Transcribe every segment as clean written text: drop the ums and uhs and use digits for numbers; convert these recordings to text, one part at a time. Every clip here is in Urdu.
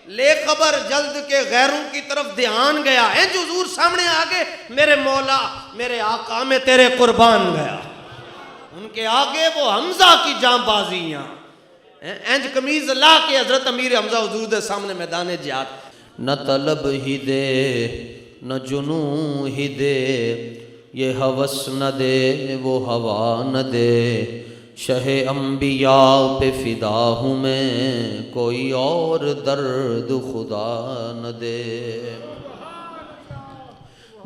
لے خبر جلد کے غیروں کی طرف دھیان گیا، انج حضور سامنے آگے میرے مولا میرے آقا میں تیرے قربان گیا، ان کے آگے وہ حمزہ کی جاں بازیاں، انج قمیض لا کے حضرت امیر حمزہ حضور دے سامنے میدان جہاد. نہ طلب ہی دے نہ جنوں ہی دے، یہ ہوس نہ دے وہ ہوا نہ دے، شہ انبیاء پہ فدا ہوں میں، کوئی اور درد خدا نہ دے.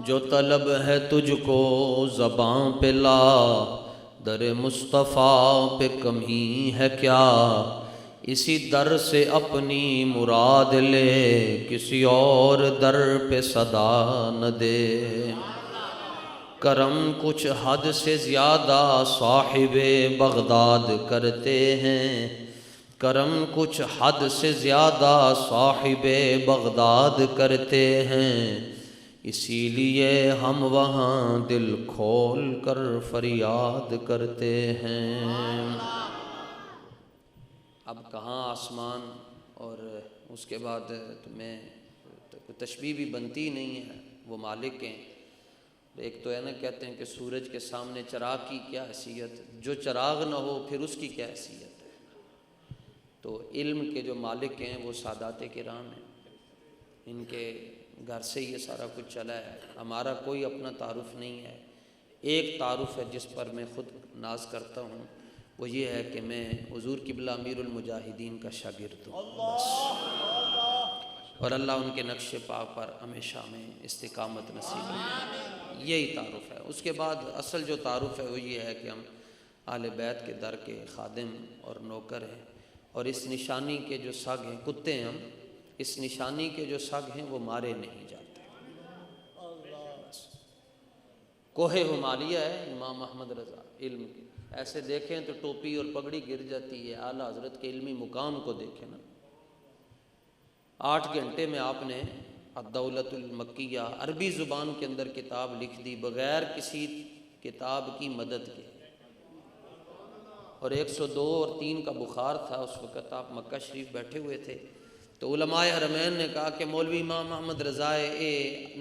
جو طلب ہے تجھ کو زباں پہ لا، در مصطفیٰ پہ کمی ہے کیا، اسی در سے اپنی مراد لے، کسی اور در پہ صدا نہ دے. کرم کچھ حد سے زیادہ صاحب بغداد کرتے ہیں، کرم کچھ حد سے زیادہ صاحب بغداد کرتے ہیں، اسی لیے ہم وہاں دل کھول کر فریاد کرتے ہیں. اب کہاں آسمان اور اس کے بعد میں تشبیہ بھی بنتی نہیں ہے، وہ مالک ہیں. ایک تو ہے نا کہتے ہیں کہ سورج کے سامنے چراغ کی کیا حیثیت، جو چراغ نہ ہو پھر اس کی کیا حیثیت ہے. تو علم کے جو مالک ہیں وہ سادات کرام ہیں، ان کے گھر سے یہ سارا کچھ چلا ہے. ہمارا کوئی اپنا تعارف نہیں ہے. ایک تعارف ہے جس پر میں خود ناز کرتا ہوں، وہ یہ ہے کہ میں حضور قبلہ امیر المجاہدین کا شاگرد ہوں بس، اور اللہ ان کے نقش پاک پر ہمیشہ میں استقامت نصیب کرے، یہی تعارف ہے. اس کے بعد اصل جو تعارف ہے وہ یہ ہے کہ ہم اہل بیت کے در کے خادم اور نوکر ہیں، اور اس نشانی کے جو سگ ہیں، کتے ہیں ہم، اس نشانی کے جو سگ ہیں وہ مارے نہیں جاتے. کوہ ہمالیہ ہے امام احمد رضا علم کی، ایسے دیکھیں تو ٹوپی اور پگڑی گر جاتی ہے. اعلیٰ حضرت کے علمی مقام کو دیکھیں نا. 8 گھنٹے میں آپ نے الدولۃ المکیہ عربی زبان کے اندر کتاب لکھ دی بغیر کسی کتاب کی مدد کے، اور 102 اور 3 کا بخار تھا. اس وقت آپ مکہ شریف بیٹھے ہوئے تھے، تو علماء حرمین نے کہا کہ مولوی امام احمد رضا اے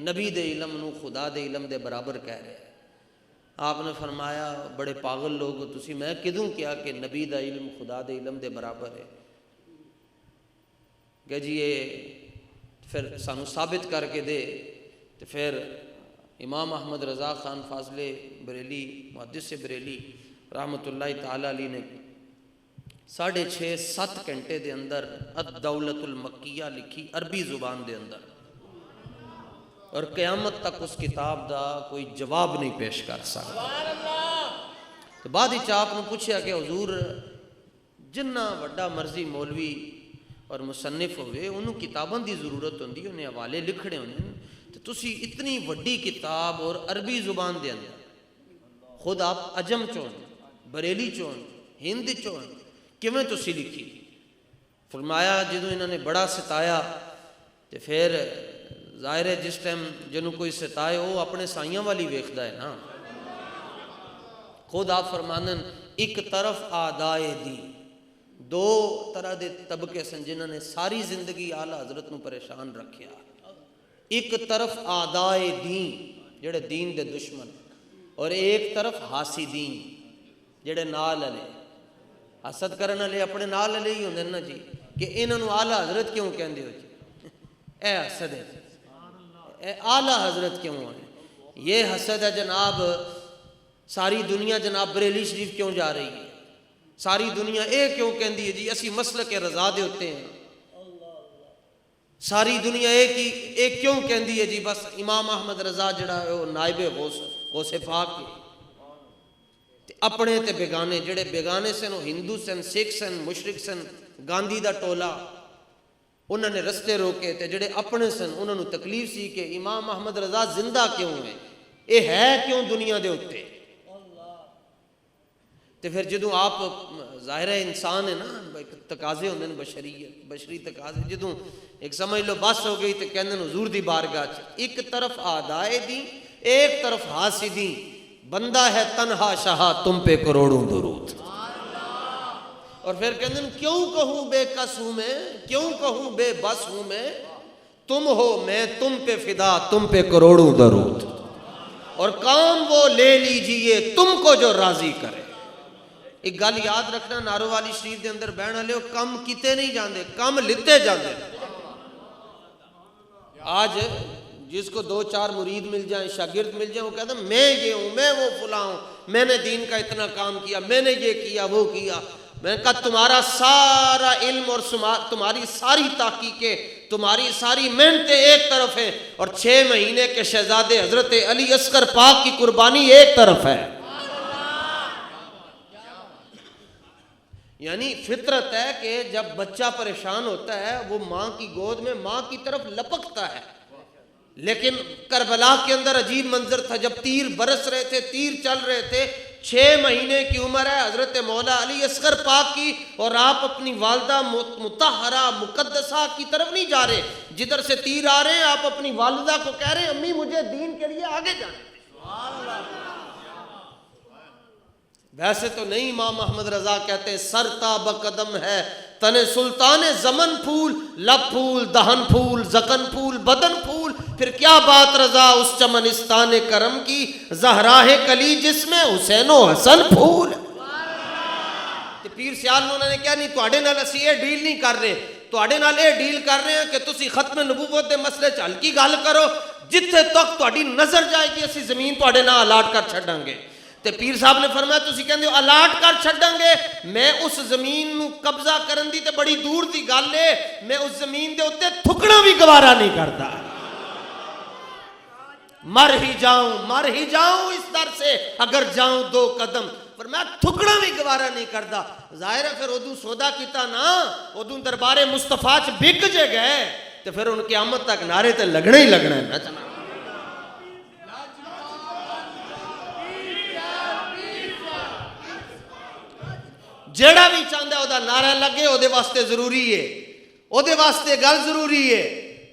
نبی دے علم نو خدا دے علم دے برابر کہہ رہے ہیں. آپ نے فرمایا بڑے پاگل لوگ ہو تسی، میں کدوں کیا کہ نبی دا علم خدا دے علم دے برابر ہے. کہ جی یہ پھر سانو ثابت کر کے دے. تو پھر امام احمد رضا خان فاضل بریلی محدث بریلی رحمۃ اللہ تعالی علیہ نے 6.5-7 گھنٹے دے اندر الدولۃ المکیہ لکھی عربی زبان دے اندر، اور قیامت تک اس کتاب دا کوئی جواب نہیں پیش کر سکتا. تو بعد ہی آپ نے پوچھا کہ حضور جنہ وڈا مرضی مولوی اور مصنف ہوئے انہوں کتاباں دی ضرورت ہوندی، انہیں حوالے لکھنے ہونے، تو تسی اتنی وڈی کتاب اور عربی زبان دے اندر خود آپ عجم چون بریلی چون ہند چون کیویں تسی لکھی. فرمایا جدوں انہوں نے بڑا ستایا تو پھر ظاہر ہے جس ٹائم جنوں کوئی ستائے وہ اپنے سائیاں والی ویکھدا ہے نا. خود آپ فرمانن ایک طرف آدائے دی، 2 طرح دے طبقے سن جنہوں نے ساری زندگی اعلیٰ حضرت نو پریشان رکھیا. ایک طرف آدائے دین جڑے دین دے دشمن، اور ایک طرف حاسدین جڑے نال والے حسد کرن والے اپنے نال والے ہی ہوندے نا جی، کہ انہوں اعلیٰ حضرت کیوں کہندے ہو جی، اے حسد ہے، اے اعلیٰ حضرت کیوں ہے. یہ حسد ہے جناب. ساری دنیا جناب بریلی شریف کیوں جا رہی ہے، ساری دنیا اے کیوں کہندی ہے جی اسی مسلک رضا دے ہوتے ہیں، ساری دنیا اے کیوں کہندی ہے جی بس امام احمد رضا جڑا ہے وہ نائب غوث پاک کے. اپنے تے بیگانے جڑے بیگانے سن وہ ہندو سن، سکھ سن، مشرک سن، گاندھی دا ٹولا انہوں نے رستے روکے. تے جڑے اپنے سن انہوں نے تکلیف سی کہ امام احمد رضا زندہ کیوں ہے کیوں دنیا دے اتے. تے پھر جدوں آپ ظاہر ہے انسان ہے نا، تقاضے ہوندے نے بشری تقاضے، جدوں ایک سمجھ لو بس ہو گئی تے کہندے حضور دی بارگاہ چ ایک طرف آدائے دی ایک طرف حاسدی، بندہ ہے تنہا شاہ تم پہ کروڑوں درود. اور پھر کہتے ہیں کیوں کہوں بے کس ہوں میں، کیوں کہوں بے بس ہوں میں، تم ہو میں تم پہ فدا، تم پہ کروڑوں درود، اور کام وہ لے لیجئے تم کو جو راضی کرے۔ ایک گل یاد رکھنا، نارو والی شریف دے اندر بہن والے کم کیتے نہیں جاندے، کم لیتے جاندے۔ آج جس کو 2-4 مرید مل جائیں، شاگرد مل جائیں، وہ کہتا ہے میں یہ ہوں، میں وہ فلاں ہوں، میں نے دین کا اتنا کام کیا، میں نے یہ کیا وہ کیا۔ میں نے کہا تمہارا سارا علم اور تمہاری ساری تحقیقیں، تمہاری ساری محنتیں ایک طرف ہیں، اور 6 مہینے کے شہزادے حضرت علی اصغر پاک کی قربانی ایک طرف ہے۔ یعنی فطرت ہے کہ جب بچہ پریشان ہوتا ہے وہ ماں کی گود میں ماں کی طرف لپکتا ہے، لیکن کربلا کے اندر عجیب منظر تھا، جب تیر برس رہے تھے، تیر چل رہے تھے، 6 مہینے کی عمر ہے حضرت مولا علی اصغر پاک کی، اور آپ اپنی والدہ مطہرہ مقدسہ کی طرف نہیں جا رہے، جدھر سے تیر آ رہے ہیں آپ اپنی والدہ کو کہہ رہے ہیں امی مجھے دین کے لیے آگے جانا۔ ویسے تو نہیں، امام محمد رضا کہتے ہیں سر تاب قدم ہے تن سلطان زمن پھول، لب پھول دہن پھول زکن پھول بدن پھول، پھر کیا بات رضا اس چمنستان کرم کی، زہراہ کلی جس میں حسین و حسن پھول۔ پیر سیال انہوں نے کیا نہیں تواڈے نال اسی یہ ڈیل نہیں کر رہے، تواڈے نال یہ ڈیل کر رہے ہیں کہ تسی ختم نبوت دے مسئلے چ ہلکی گل کرو، جتھے تک تواڈی نظر جائے گی اسی زمین تواڈے نال الاٹ کر چھڈاں گے۔ تے پیر صاحب نے فرمایا تسی کہندے ہو الاٹ کر چھڈاں گے، میں اس زمین نو قبضہ کرن دی تے بڑی دور دی گل ہے، میں اس زمین دے اوتے تھکنا بھی گوارا نہیں کرتا، مر ہی جاؤں اس در سے اگر جاؤں 2 قدم، فرمایا تھکنا بھی گوارا نہیں کرتا۔ ظاہر ہے پھر ادوں سودا کیتا نا، ادوں دربار مصطفیٰ چ بک جے گئے تے پھر ان قیامت تک نعرے تے لگنا ہی لگنا ہے نا۔ جیڑا بھی چاہتا ہے وہ نعرہ لگے، وہ واسطے ضروری ہے، وہ واسطے گل ضروری ہے،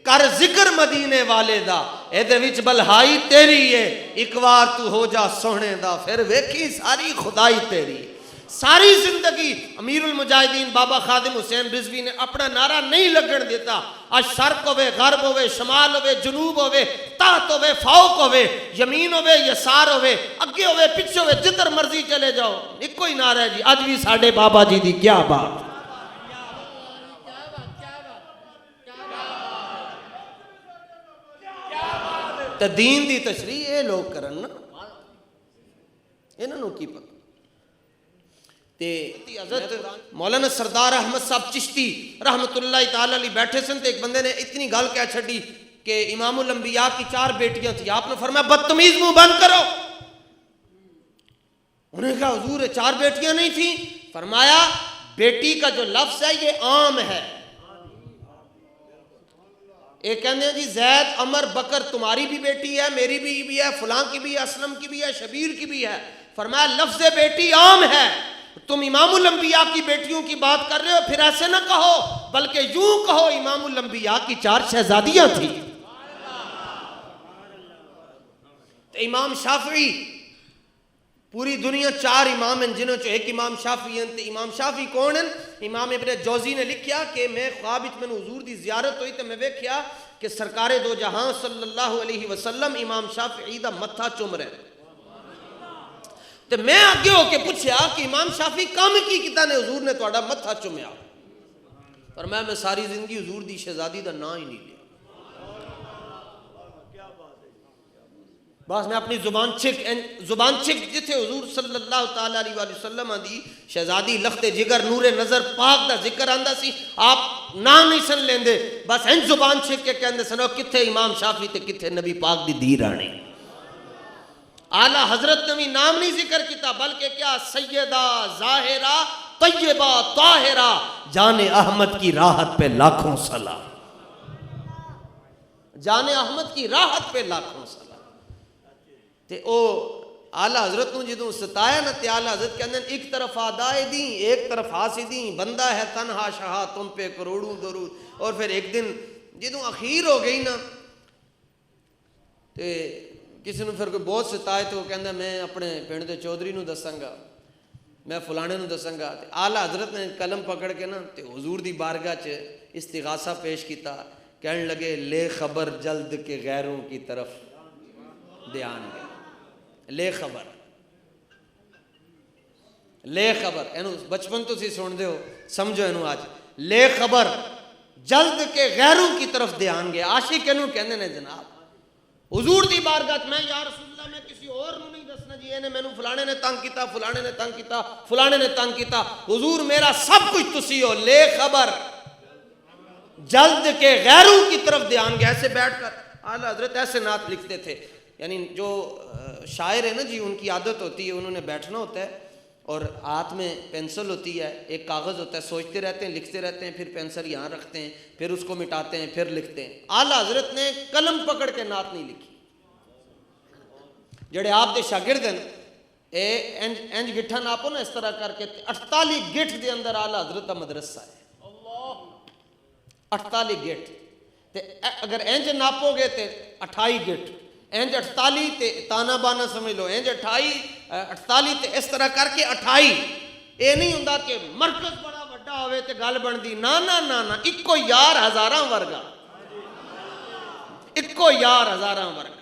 کر ذکر مدینے والے دا، اے وچ بلہائی تیری ہے، ایک بار تو ہو جا سونے دا، پھر ویکھی ساری خدائی تیری۔ ساری زندگی امیر المجاہدین بابا خادم حسین رضوی نے اپنا نعرہ نہیں لگن دیتا، آج شرق ہوئے غرب ہوئے شمال ہوئے جنوب ہوئے تحت ہوئے فوق ہوئے یمین ہوئے یسار ہوئے اگے ہوئے پچھے ہوئے جدھر مرضی چلے جاؤ ایک کوئی نعرہ ہے جی، آج بھی ساڑھے بابا جی دی کیا بات۔ تو دین دی تشریح یہ لوگ کرن نا، انہوں نے کی پتہ۔ حضرت مولانا سردار احمد صاحب چشتی رحمت اللہ تعالی علیہ بیٹھے سن، ایک بندے نے اتنی گل کہہ چھڑی کہ امام الانبیاء کی 4 بیٹیاں تھیں، آپ نے فرمایا بدتمیز منہ بند کرو۔ انہوں نے کہا حضور 4 بیٹیاں نہیں تھیں، فرمایا بیٹی کا جو لفظ ہے یہ عام ہے، ایک کہتے ہیں جی زید عمر بکر تمہاری بھی بیٹی ہے میری بھی ہے فلاں کی بھی ہے اسلم کی بھی ہے شبیر کی بھی ہے، فرمایا لفظ بیٹی عام ہے، تم امام الانبیاء کی بیٹیوں کی بات کر رہے ہو، پھر ایسے نہ کہو بلکہ یوں کہو امام الانبیاء کی 4 شہزادیاں تھیں۔ امام شافعی پوری دنیا 4 امام ہیں جنہوں چو ایک امام شافعی ہیں، امام شافعی کون ہیں؟ امام ابن جوزی نے لکھیا کہ میں خواب وچ میں حضور دی زیارت ہوئی تے میں ویکھیا کہ سرکار دو جہاں صلی اللہ علیہ وسلم امام شافعی دا متھا چوم رہے، تے میں آگے ہو کے پوچھیا کہ امام شافعی کام کی کتا نے حضور نے تہاڈا متھا چومیا، پر میں ساری زندگی حضور دی شہزادی دا نام ہی نہیں لیا، بس میں اپنی زبان چھک جتھے حضور صلی اللہ تعالی علیہ وآلہ وسلم دی شہزادی لخت جگر نور نظر پاک دا ذکر آندا سی، آپ نام نہیں سن لیندے، بس ان زبان چھک کے کہندے سنو کتھے امام شافعی تے کتھے نبی پاک دی دھی رانی۔ اعلیٰ حضرت نے بھی نام نہیں ذکر کیتا بلکہ کیا سیدہ ظاہرہ طیبہ طاہرہ جان احمد کی راحت پہ لاکھوں سلام، جان احمد کی راحت پہ لاکھوں سلام۔ تے او اعلیٰ حضرت نو جدوں ستایا نا تے اعلیٰ حضرت کہندے ایک طرف آدائے دیں ایک طرف حاسدیں، بندہ ہے تنہا شہا تم پہ کروڑوں درود۔ اور پھر ایک دن جدوں اخیر ہو گئی نا تے کسی نے پھر کوئی بہت ستائے تو وہ کہندا میں اپنے پنڈ دے چودھری نو دساں گا، میں فلانے نو دسنگا. آلہ حضرت نے قلم پکڑ کے نا تے حضور دی بارگاہ چ استغاثہ پیش کیتا. کہنے لگے لے خبر جلد کے غیروں کی طرف دھیان گیا. لے خبر، لے خبر اینو بچپن تو سی سن دے ہو، سمجھو اینو آج. لے خبر جلد کے غیروں کی طرف دھیان گیا. عاشق اینو کہندے نے جناب حضور دی بارگاہ میں یا رسول اللہ میں کسی اور نو نہیں دسنا جی اینے مینوں فلانے نے تنگ کیتا، فلانے نے تنگ کیتا، فلانے نے تنگ کیتا. حضور میرا سب کچھ تسی ہو. لے خبر جلد کے غیروں کی طرف دھیان گیا. ایسے بیٹھ کر اعلیٰ حضرت ایسے نعت لکھتے تھے. یعنی جو شاعر ہے نا جی ان کی عادت ہوتی ہے انہوں نے بیٹھنا ہوتا ہے اور ہاتھ میں پینسل ہوتی ہے، ایک کاغذ ہوتا ہے، سوچتے رہتے ہیں، لکھتے رہتے ہیں، پھر پینسل یہاں رکھتے ہیں، پھر اس کو مٹاتے ہیں، پھر لکھتے ہیں. اعلیٰ حضرت نے قلم پکڑ کے نعت نہیں لکھی. جڑے آپ دے شاگرد ہیں اے انج گٹھا ناپو نا اس طرح کر کے 48 گٹھ دے اندر اعلیٰ حضرت کا مدرسہ ہے. 48 گٹھ تے اگر انج ناپو گے تے 28 گٹھ، انج 48 تے تانا بانا سمجھ لو، انج 48 تے اس طرح کر کے 28. اے نہیں ہوندا کہ مرکز بڑا بڑا ہوئے تے گل بندی. نا نا نا نا، اکو یار ہزاراں ورگا، اکو یار ہزاراں ورگا.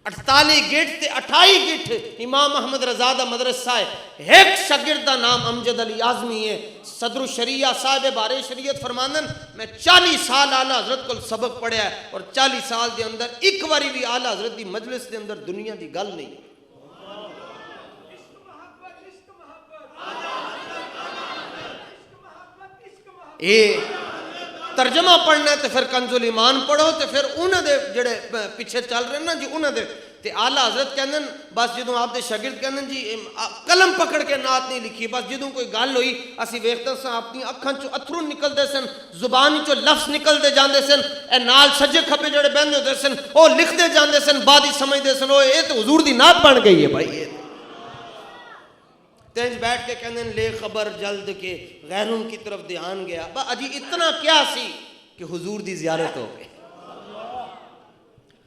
48 گٹھ تے 28 گٹھ امام احمد رضا دا مدرسہ ہے. ایک شاگرد دا نام امجد علی اعظمی ہے. صدر الشریعہ صاحب بارے شریعت فرماندن میں 40 سال اعلیٰ حضرت کو سبق پڑھیا ہے اور 40 سال دے اندر ایک باری بھی اعلیٰ حضرت دی مجلس دے اندر دنیا دی گل نہیں. اے ترجمہ پڑھنا ہے تو پھر کنز الایمان پڑھو تے پھر انہاں دے جڑے پیچھے چل رہے نا جی انہاں دے تے اعلیٰ حضرت کہندن بس جدوں آپ دے شاگرد کہندن جی قلم پکڑ کے نعت نہیں لکھی. بس جدوں کوئی گل ہوئی اسی ویکھدے ساں اپنی اکھاں چوں اتھرو نکلدے سن، زبان چوں لفظ نکلدے جاندے سن. اے نال سجے کھبے جڑے بہندے ہوندے سن او لکھدے جاندے سن. بعد ہی سمجھدے سن او اے تے حضور دی نعت بن گئی ہے بھائی. تینج بیٹھ کے کہندے لے خبر جلد کے غیروں کی طرف دھیان گیا. اجی اتنا کیا سی کہ حضور دی زیارت ہو گئی.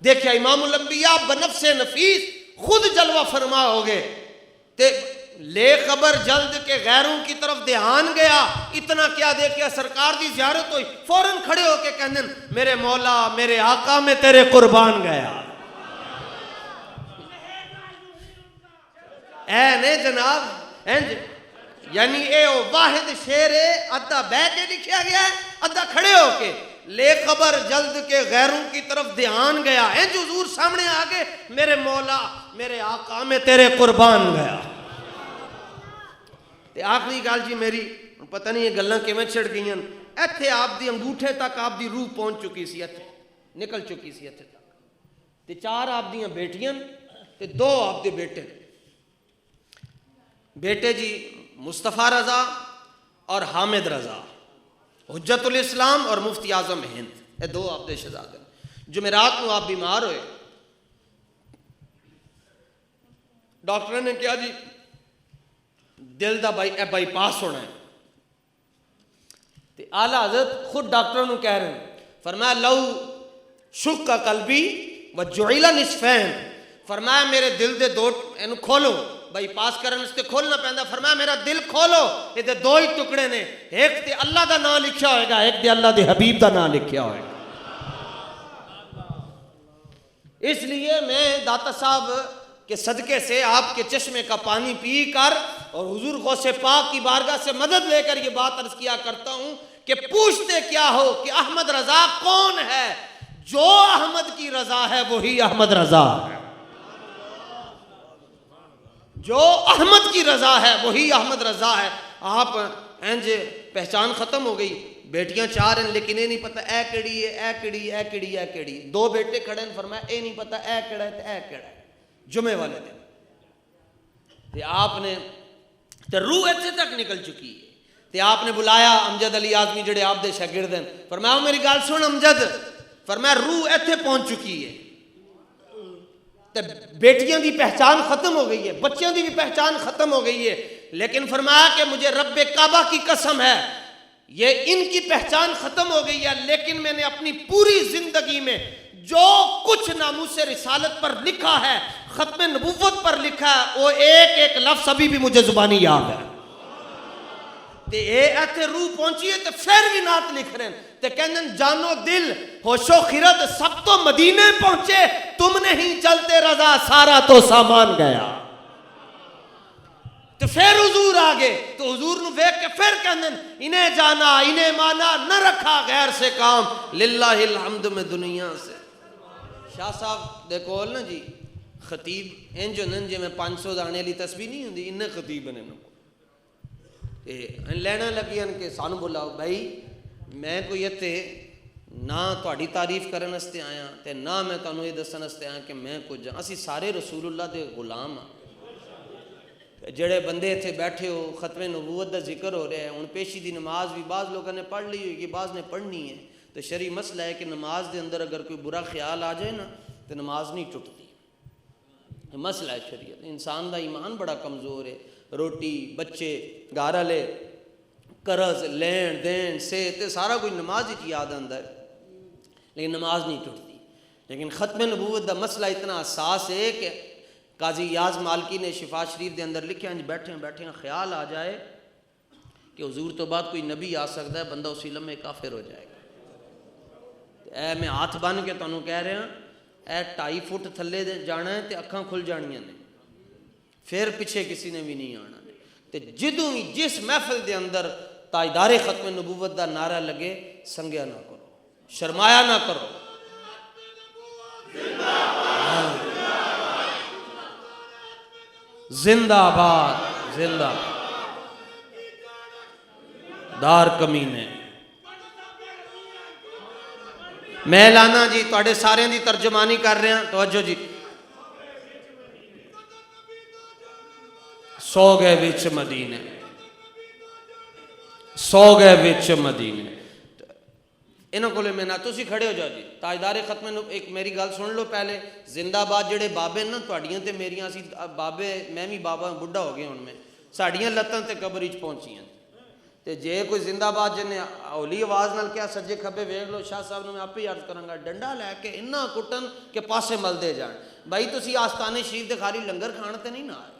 دیکھیا امام الانبیاء بنفس نفیس خود جلوہ فرما ہو گئے تے لے خبر جلد کے غیروں کی طرف دھیان گیا. اتنا کیا دیکھیا سرکار دی زیارت ہوئی فوراً کھڑے ہو کے کہندے میرے مولا میرے آقا میں تیرے قربان گیا. اے نے جناب یعنی اے واحد شعر ادھا بیٹھ کے لکھیا گیا ہے ادھا کھڑے ہو کے. لے خبر جلد کے غیروں کی طرف دھیان گیا. انج حضور سامنے آگے میرے مولا میرے آقا میں تیرے قربان گیا. تے آخری گل جی میری پتہ نہیں یہ گلاں کیویں چھڑ گئیاں. ایتھے آپ دی انگوٹھے تک آپ دی روح پہنچ چکی سی، ایتھے نکل چکی سی ایتھے تک. تے 4 آپ دیاں بیٹیاں تے 2 آپ دے بیٹے. بیٹے جی مصطفیٰ رضا اور حامد رضا، حجت الاسلام اور مفتی اعظم ہند، یہ 2 آپ دے شہزادے. جمعرات کو آپ بیمار ہوئے، ڈاکٹر نے کہا جی دل دا بائی پاس ہونا ہے. تے اعلیٰ حضرت خود ڈاکٹر نے کہہ رہے ہیں، فرمایا لو شق قلبی وجعل نصفین، فرمایا میرے دل دے 2 اینو کھولو بائی پاس کرنے سے کھولنا پہندا. فرمایا میرا دل کھولو یہ دے 2 ہی ٹکڑے نے، ایک تے اللہ دا نام لکھیا ہوئے گا، ایک تے اللہ دے حبیب دا نام لکھیا ہوئے گا. اس لیے میں داتا صاحب کے صدقے سے آپ کے چشمے کا پانی پی کر اور حضور غوث پاک کی بارگاہ سے مدد لے کر یہ بات عرض کیا کرتا ہوں کہ پوچھتے کیا ہو کہ احمد رضا کون ہے؟ جو احمد کی رضا ہے وہی احمد رضا ہے. جو احمد کی رضا ہے وہی احمد رضا ہے. آپ انج پہچان ختم ہو گئی. بیٹیاں 4 ہیں لیکن یہ نہیں پتہ اے کیڑی ہے اے کیڑی اے کیڑی اے کیڑی. 2 بیٹے کھڑے ہیں، فرمایا اے نہیں پتہ اے کیڑا ہے تے اے کیڑا ہے. جمعے والے دن تے آپ نے تے روح ایتھے تک نکل چکی ہے. تے آپ نے بلایا امجد علی اعظمی جڑے آپ دے شاگرد ہیں، فرمایا میری گل سن امجد، فرمایا روح ایتھے پہنچ چکی ہے تے بیٹیاں دی پہچان ختم ہو گئی ہے، بچیاں دی بھی پہچان ختم ہو گئی ہے، لیکن فرمایا کہ مجھے رب کعبہ کی قسم ہے یہ ان کی پہچان ختم ہو گئی ہے، لیکن میں نے اپنی پوری زندگی میں جو کچھ ناموس رسالت پر لکھا ہے، ختم نبوت پر لکھا ہے، وہ ایک ایک لفظ ابھی بھی مجھے زبانی یاد ہے. تے اے ایتھے روح پہنچی ہے تے پھر بھی نعت لکھ رہے ہیں تے کہندے جانو دل ہوش و خرد سب تو مدینے پہنچے، تم نہیں چلتے رضا سارا تو سامان گیا. تو پھر حضور آگے تو حضور نو دیکھ کے پھر کہندے انہیں جانا انہیں مانا نہ رکھا غیر سے کام، للہ الحمد میں دنیا سے. شاہ صاحب دیکھو نا جی خطیب انج ہوندے جے میں 500 دانے والی تسبیح نہیں ہوندی، انہیں خطیب نے لینا لگیاں کہ سانو بلاؤ. بھائی میں کوئی اتنے نہ تہاڈی تعریف کرن واسطے آیا تے نہ میں تانوں یہ دسن واسطے آیا کہ میں کچھ اسی سارے رسول اللہ دے غلام ہاں. جڑے بندے اتنے بیٹھے ہو ختم نبوت دا ذکر ہو رہا ہے، ہن پیشی دی نماز بھی بعض لوگوں نے پڑھ لی ہوئی کہ بعض نے پڑھنی ہے. تو شرعی مسئلہ ہے کہ نماز دے اندر اگر کوئی برا خیال آ جائے نا تو نماز نہیں ٹوٹتی. مسئلہ ہے شریعت. انسان دا ایمان بڑا کمزور ہے. روٹی بچے گھر والے قرض لین دین صحت سارا کچھ نماز ہی یاد آتا ہے، لیکن نماز نہیں ٹوٹتی. لیکن ختم نبوت دا مسئلہ اتنا حساس ہے کہ قاضی یاز مالکی نے شفا شریف دے اندر لکھا ہے بیٹھے بیٹھے خیال آ جائے کہ حضور تو بعد کوئی نبی آ سکتا ہے، بندہ اسی لمحے کافر ہو جائے گا. اے میں ہاتھ بن کے تانوں کہہ رہا ہوں، اے 2.5 فٹ تھلے جانا ہے تے اکھاں کھل جانیاں نے، پھر پیچھے کسی نے بھی نہیں آنا. تے جدوں بھی جس محفل دے اندر تاجدار ختم نبوت دا نعرہ لگے سنگیا نہ کرو، شرمایا نہ کرو. زندہ آباد زندہ دار کمینے. میں لانا جی تواڈے سارے دی ترجمانی کر رہے ہیں، توجہ جی. سو گئے وچ مدینے، سو گئے وچ مدینے. انہوں کو لے میں نہ تسی کھڑے ہو جاؤ جی. تاجدار ختم ایک میری گل سن لو پہلے. زندہ آباد جڑے بابے نا تواڈیاں تے میریاں اسی بابے، میں بھی بابا بڈھا ہو گیا ہن میں، ساڈیاں لتاں تے قبر وچ پہنچیاں. تے جے کوئی زندہ آباد جنے ہولی آواز نال کیا سجے کھبے ویکھ لو، شاہ صاحب نے میں آپ ہی عرض کراں گا ڈنڈا لے کے انہاں کٹن کہ پاسے ملدے جان. بھائی تسی آستانے شریف دے خالی لنگر کھان تے نہیں نہ آئے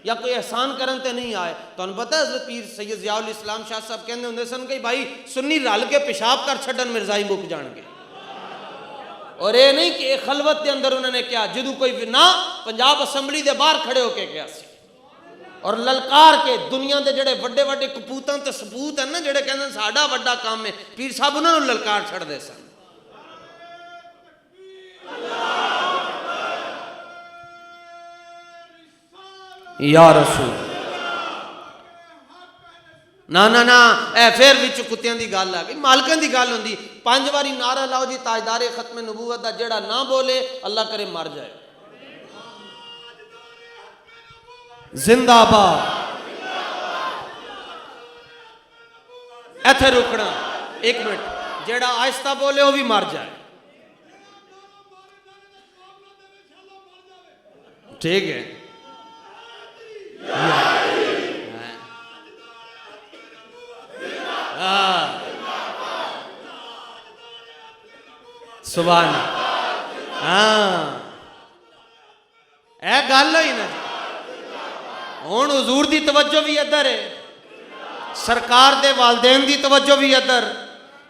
یا کوئی احسان کرن تے نہیں آئے. تانوں پتہ ہے حضرت پیر سید ضیاء الاسلام شاہ صاحب کہندے ہوندے سن کہ بھائی سنی رل کے پیشاب کر چھڈن مرزائی مک جان گے. اور یہ نہیں کہ خلوت دے اندر انہوں نے کیا جدو کوئی نہ پنجاب اسمبلی دے باہر کھڑے ہو کے کیا سی اور للکار کے دنیا دے جڑے بڑے بڑے کپوتاں تے سپوت ہیں نا جڑے کہندے ساڈا بڑا کام ہے، پیر صاحب انہوں نے للکار چھڑ دے سن. یا رسول نا نا نا اے پھر وچ کتیاں دی گل آ گئی، مالکاں دی گل ہوندی. 5 باری نعرہ لاؤ جی تاجدار ختم نبوت دا، جڑا نہ بولے اللہ کرے مر جائے. زندہ آباد. ایتھے رکنا 1 منٹ، جڑا آہستہ بولے وہ بھی مر جائے. ٹھیک ہے. سبحان ہاں اے گل ہوئی نا. ہن حضور دی توجہ بھی ادھر ہے، سرکار دے والدین دی توجہ بھی ادھر،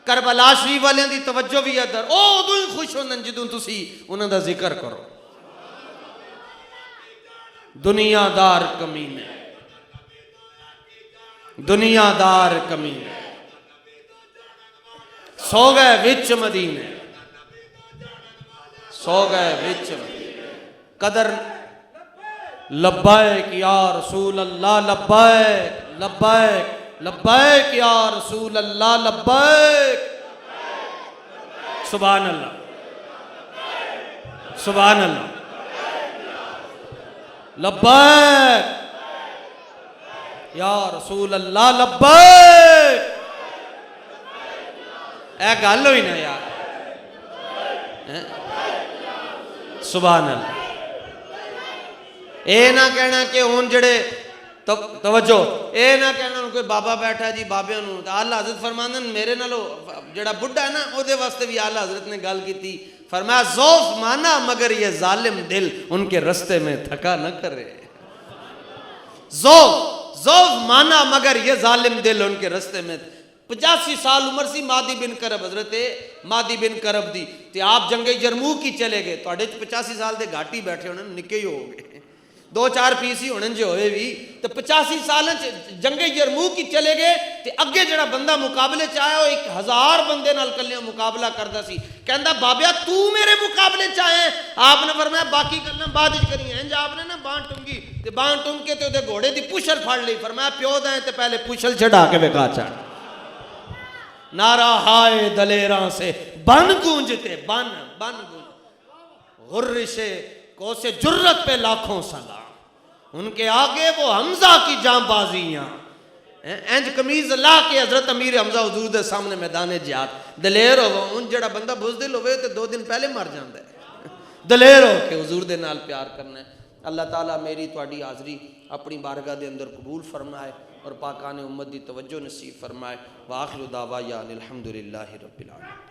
کربلا شریف والے دی توجہ بھی ادھر. او ادوں ہی خوش ہوندے جدوں تسی انہاں دا ذکر کرو. دنیا دار کمینے، دنیا دار کمینے، سو گئے وچ مدینے، سو گئے وچ قدر. لبیک یا رسول اللہ لبیک لبیک لبیک یا رسول اللہ لبیک. سبحان اللہ سبحان اللہ. لبیک یا رسول اللہ لبیک. اے گل ہوئی نا یار. سبحان اللہ. اے نہ کہنا کہ ہون جڑے توجہ، اے نہ کہنا کوئی بابا بیٹھا جی بابے انہوں. آلہ حضرت فرماندے میرے نالو جڑا بڈھا ہے نا او دے واسطے بھی آلہ حضرت نے گل کی تھی. فرمایا ذوف مانا مگر یہ ظالم دل ان کے رستے میں تھکا نہ کرے. ذوف ضعف مانا مگر یہ ظالم دل ان کے رستے میں 85 سال عمر سی مادی بن کرب حضرت مادی بن کرب دی تے آپ جنگ جرموک کی چلے گئے تو 85 سال دے گھاٹی بیٹھے ہونے نکے ہی ہو گئے 2-4 پیسی ہونے جو ہوئے بھی تو 85 سال جنگ جرموک کی چلے گئے تے اگے جڑا بندہ مقابلے چاہے ہو 1000 بندے نال کلیاں مقابلہ کردا سی کہندا بابیا تو میرے مقابلے چاہے آپ نے فرمایا باقی کرنا بعد وچ کری ہیں آپ نے نا بان ٹنگی تے بان ٹنگ کے تے دے گھوڑے دی پوچھل پھڑ لئی فرمایا پیو دیں تے پہلے پوچھل چھڑا کے وکھا چڑھ نعرہ ہائے دلیراں سے بن گونجتے بن گونج غرش کو سے جرت پہ لاکھوں سلام ان کے آگے وہ حمزہ کی جاں بازیاں انج قمیض لا کے حضرت امیر حمزہ حضور دے سامنے میدان جہاد دلیر ہو ان جڑا بندہ بزدل ہوئے تو 2 دن پہلے مر جاندا ہے دلیر ہو کے حضور دے نال پیار کرنا ہے اللہ تعالیٰ میری تواڈی حاضری اپنی بارگاہ دے اندر قبول فرمائے اور پاکان امت دی توجہ نصیب فرمائے وآخر دعوانا الحمدللہ رب العالمین